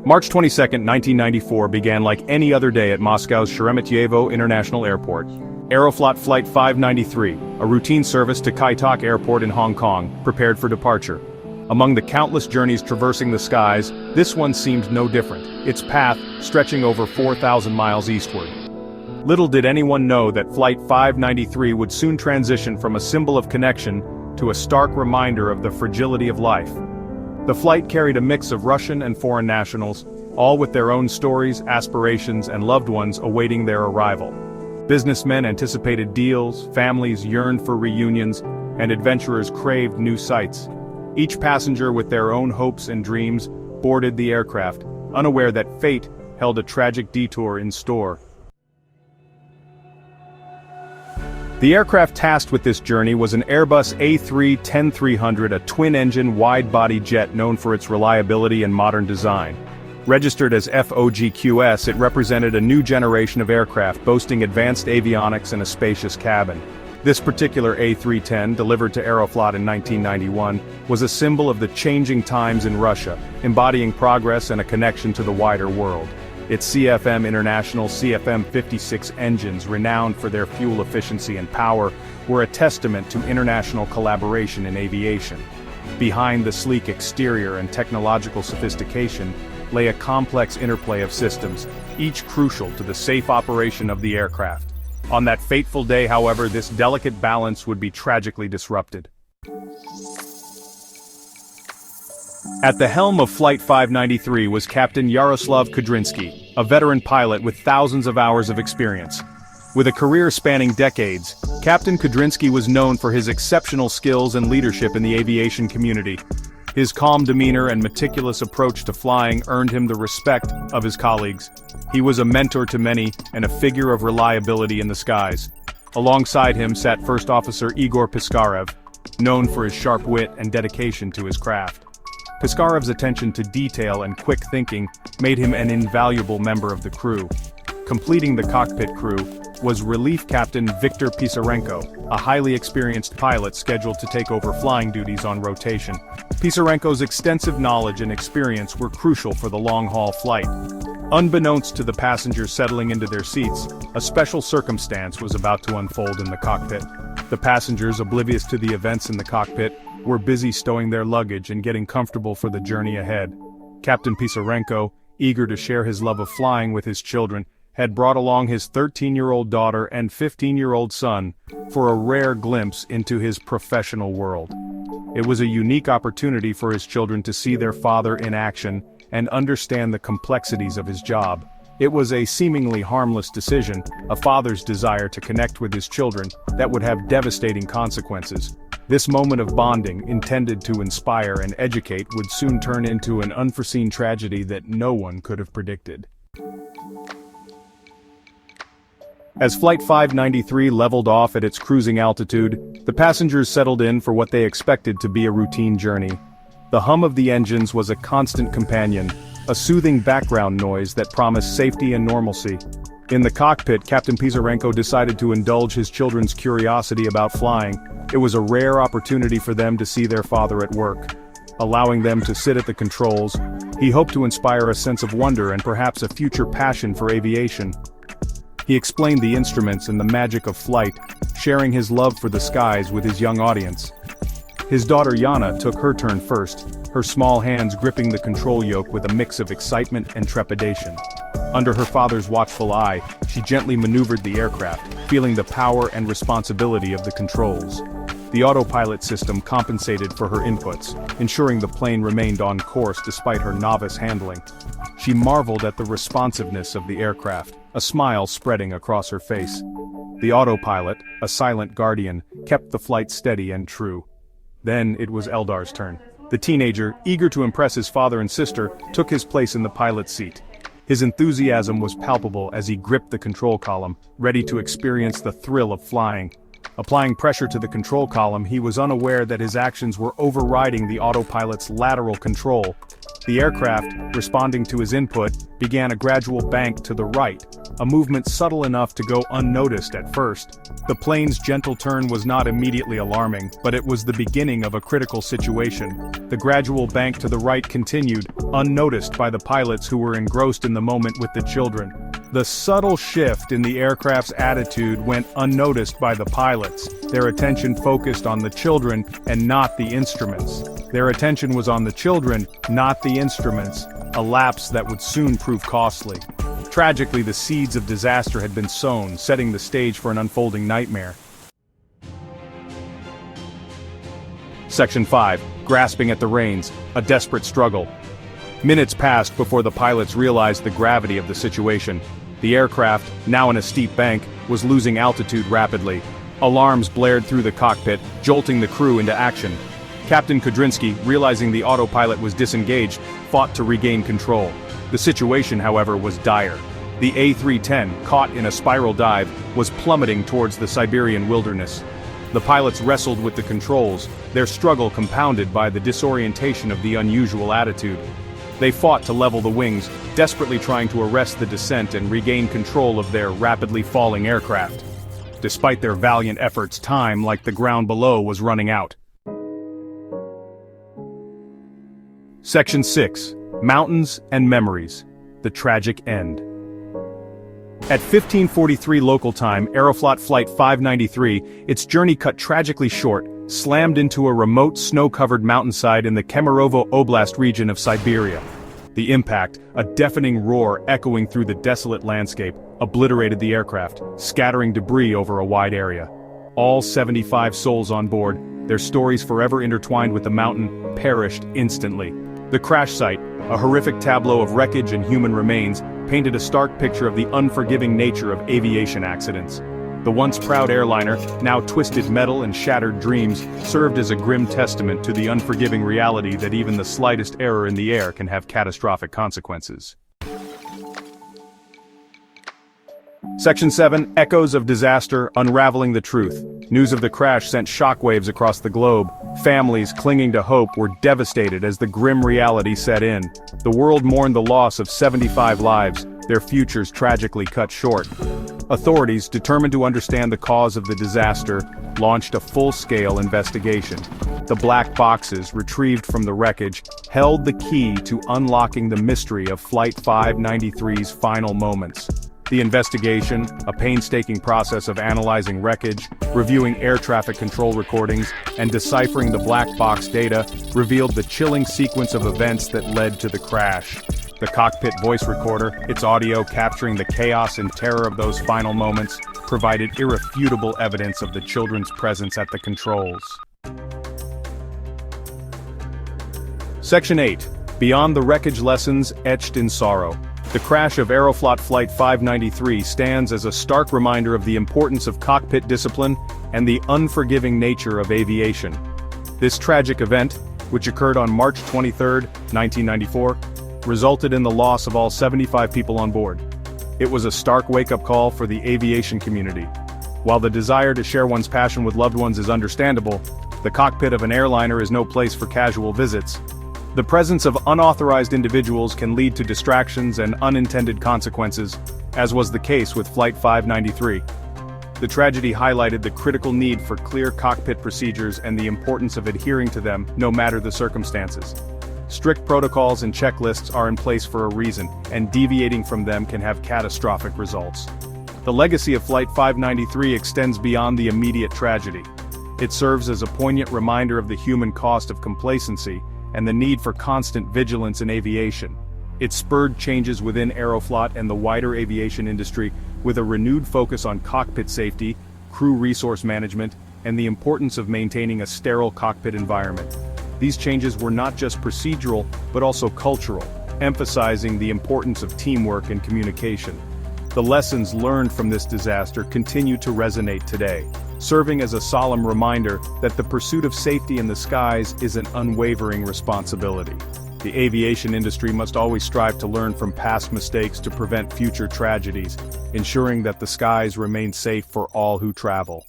March 22, 1994 began like any other day at Moscow's Sheremetyevo International Airport. Aeroflot Flight 593, a routine service to Kai Tak Airport in Hong Kong, prepared for departure. Among the countless journeys traversing the skies, this one seemed no different, its path stretching over 4,000 miles eastward. Little did anyone know that Flight 593 would soon transition from a symbol of connection to a stark reminder of the fragility of life. The flight carried a mix of Russian and foreign nationals, all with their own stories, aspirations, and loved ones awaiting their arrival. Businessmen anticipated deals, families yearned for reunions, and adventurers craved new sights. Each passenger with their own hopes and dreams boarded the aircraft, unaware that fate held a tragic detour in store. The aircraft tasked with this journey was an Airbus A310-300, a twin-engine wide-body jet known for its reliability and modern design. Registered as FOGQS, it represented a new generation of aircraft boasting advanced avionics and a spacious cabin. This particular A310, delivered to Aeroflot in 1991, was a symbol of the changing times in Russia, embodying progress and a connection to the wider world. Its CFM International CFM56 engines, renowned for their fuel efficiency and power, were a testament to international collaboration in aviation. Behind the sleek exterior and technological sophistication lay a complex interplay of systems, each crucial to the safe operation of the aircraft. On that fateful day, however, this delicate balance would be tragically disrupted. At the helm of Flight 593 was Captain Yaroslav Kudrinsky, a veteran pilot with thousands of hours of experience. With a career spanning decades, Captain Kudrinsky was known for his exceptional skills and leadership in the aviation community. His calm demeanor and meticulous approach to flying earned him the respect of his colleagues. He was a mentor to many and a figure of reliability in the skies. Alongside him sat First Officer Igor Piskarev, known for his sharp wit and dedication to his craft. Piskarev's attention to detail and quick thinking made him an invaluable member of the crew. Completing the cockpit crew was Relief Captain Viktor Pisarenko, a highly experienced pilot scheduled to take over flying duties on rotation. Pisarenko's extensive knowledge and experience were crucial for the long-haul flight. Unbeknownst to the passengers settling into their seats, a special circumstance was about to unfold in the cockpit. The passengers, oblivious to the events in the cockpit, were busy stowing their luggage and getting comfortable for the journey ahead. Captain Pisarenko, eager to share his love of flying with his children, had brought along his 13-year-old daughter and 15-year-old son for a rare glimpse into his professional world. It was a unique opportunity for his children to see their father in action and understand the complexities of his job. It was a seemingly harmless decision, a father's desire to connect with his children, that would have devastating consequences. This moment of bonding, intended to inspire and educate, would soon turn into an unforeseen tragedy that no one could have predicted. As Flight 593 leveled off at its cruising altitude, the passengers settled in for what they expected to be a routine journey. The hum of the engines was a constant companion, a soothing background noise that promised safety and normalcy. In the cockpit, Captain Pisarenko decided to indulge his children's curiosity about flying. It was a rare opportunity for them to see their father at work. Allowing them to sit at the controls, he hoped to inspire a sense of wonder and perhaps a future passion for aviation. He explained the instruments and the magic of flight, sharing his love for the skies with his young audience. His daughter Yana took her turn first, her small hands gripping the control yoke with a mix of excitement and trepidation. Under her father's watchful eye, she gently maneuvered the aircraft, feeling the power and responsibility of the controls. The autopilot system compensated for her inputs, ensuring the plane remained on course despite her novice handling. She marveled at the responsiveness of the aircraft, a smile spreading across her face. The autopilot, a silent guardian, kept the flight steady and true. Then it was Eldar's turn. The teenager, eager to impress his father and sister, took his place in the pilot's seat. His enthusiasm was palpable as he gripped the control column, ready to experience the thrill of flying. Applying pressure to the control column, he was unaware that his actions were overriding the autopilot's lateral control. The aircraft, responding to his input, began a gradual bank to the right, a movement subtle enough to go unnoticed at first. The plane's gentle turn was not immediately alarming, but it was the beginning of a critical situation. The gradual bank to the right continued, unnoticed by the pilots who were engrossed in the moment with the children. The subtle shift in the aircraft's attitude went unnoticed by the pilots. Their attention focused on the children and not the instruments. Their attention was on the children, not the instruments, a lapse that would soon prove costly. Tragically, the seeds of disaster had been sown, setting the stage for an unfolding nightmare. Section 5. Grasping at the reins, a desperate struggle. Minutes passed before the pilots realized the gravity of the situation. The aircraft, now in a steep bank, was losing altitude rapidly. Alarms blared through the cockpit, jolting the crew into action. Captain Kudrinsky, realizing the autopilot was disengaged, fought to regain control. The situation, however, was dire. The A310, caught in a spiral dive, was plummeting towards the Siberian wilderness. The pilots wrestled with the controls, their struggle compounded by the disorientation of the unusual attitude. They fought to level the wings, desperately trying to arrest the descent and regain control of their rapidly falling aircraft. Despite their valiant efforts, time, like the ground below, was running out. Section 6. Mountains and Memories. The Tragic End. At 15:43 local time, Aeroflot Flight 593, its journey cut tragically short, slammed into a remote snow-covered mountainside in the Kemerovo Oblast region of Siberia. The impact, a deafening roar echoing through the desolate landscape, obliterated the aircraft, scattering debris over a wide area. All 75 souls on board, their stories forever intertwined with the mountain, perished instantly. The crash site, a horrific tableau of wreckage and human remains, painted a stark picture of the unforgiving nature of aviation accidents. The once proud airliner, now twisted metal and shattered dreams, served as a grim testament to the unforgiving reality that even the slightest error in the air can have catastrophic consequences. Section 7. Echoes of Disaster, Unraveling the Truth. News of the crash sent shockwaves across the globe. Families clinging to hope were devastated as the grim reality set in. The world mourned the loss of 75 lives, their futures tragically cut short. Authorities, determined to understand the cause of the disaster, launched a full-scale investigation. The black boxes, retrieved from the wreckage, held the key to unlocking the mystery of Flight 593's final moments. The investigation, a painstaking process of analyzing wreckage, reviewing air traffic control recordings, and deciphering the black box data, revealed the chilling sequence of events that led to the crash. The cockpit voice recorder, its audio capturing the chaos and terror of those final moments, provided irrefutable evidence of the children's presence at the controls. Section 8. Beyond the Wreckage, Lessons Etched in Sorrow. The crash of Aeroflot Flight 593 stands as a stark reminder of the importance of cockpit discipline and the unforgiving nature of aviation. This tragic event, which occurred on March 23, 1994, resulted in the loss of all 75 people on board. It was a stark wake-up call for the aviation community. While the desire to share one's passion with loved ones is understandable, the cockpit of an airliner is no place for casual visits. The presence of unauthorized individuals can lead to distractions and unintended consequences, as was the case with Flight 593. The tragedy highlighted the critical need for clear cockpit procedures and the importance of adhering to them, no matter the circumstances. Strict protocols and checklists are in place for a reason, and deviating from them can have catastrophic results. The legacy of Flight 593 extends beyond the immediate tragedy. It serves as a poignant reminder of the human cost of complacency and the need for constant vigilance in aviation. It spurred changes within Aeroflot and the wider aviation industry, with a renewed focus on cockpit safety, crew resource management, and the importance of maintaining a sterile cockpit environment. These changes were not just procedural, but also cultural, emphasizing the importance of teamwork and communication. The lessons learned from this disaster continue to resonate today, serving as a solemn reminder that the pursuit of safety in the skies is an unwavering responsibility. The aviation industry must always strive to learn from past mistakes to prevent future tragedies, ensuring that the skies remain safe for all who travel.